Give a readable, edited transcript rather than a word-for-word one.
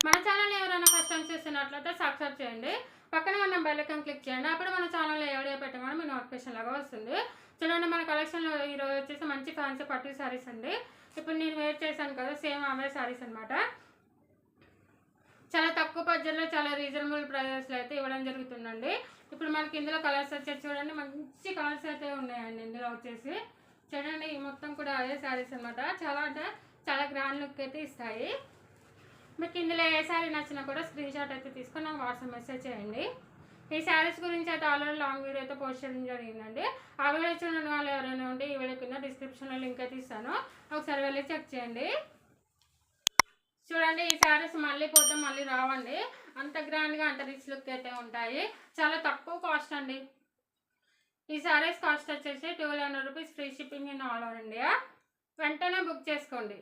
మన ఛానల్ ఎవరైనా first time చూస్తున్నట్లయితే సబ్స్క్రైబ్ చేయండి, పక్కన ఉన్న బెల్ ఐకాన్ క్లిక్ చేయండి. అప్పుడు మన ఛానల్లో ఏ వీడియో పెట్టగానే మీ నోటిఫికేషన్ లాగా వస్తుంది. చూడండి, మన కలెక్షన్లో ఈరోజు వచ్చేసి మంచి ఫ్యాన్సీ పట్టు శారీస్ అండి. ఇప్పుడు నేను వేర్ చేశాను కదా, సేమ్ అవే శారీస్ అనమాట. చాలా తక్కువ బడ్జెట్లో చాలా రీజనబుల్ ప్రైజెస్లో అయితే ఇవ్వడం జరుగుతుందండి. ఇప్పుడు మనకి ఇందులో కలర్స్ వచ్చేసి చూడండి, మంచి కలర్స్ అయితే ఉన్నాయండి. ఇందులో వచ్చేసి చూడండి, ఈ మొత్తం కూడా అదే శారీస్ అనమాట. చాలా అంటే చాలా గ్రాండ్ లుక్ అయితే ఇస్తాయి. మీకు ఇందులో ఏ శారీ నచ్చినా కూడా స్క్రీన్ షాట్ అయితే తీసుకొని నాకు వాట్సాప్ మెసేజ్ చేయండి. ఈ శారీస్ గురించి అయితే ఆల్రెడీ లాంగ్ వీడియో అయితే పోస్ట్ చేయడం జరిగిందండి. ఆ వీడియో చూడని వాళ్ళు ఎవరైనా ఉంటే ఈ వీడియో కింద డిస్క్రిప్షన్లో లింక్ అయితే ఇస్తాను, ఒకసారి వెళ్ళి చెక్ చేయండి. చూడండి, ఈ శారీస్ మళ్ళీ పోతే మళ్ళీ రావండి. అంత గ్రాండ్గా అంత రిచ్ లుక్ అయితే ఉంటాయి. చాలా తక్కువ కాస్ట్ అండి. ఈ శారీస్ కాస్ట్ వచ్చేసి 1200 rupees, free shipping in all over India. వెంటనే బుక్ చేసుకోండి.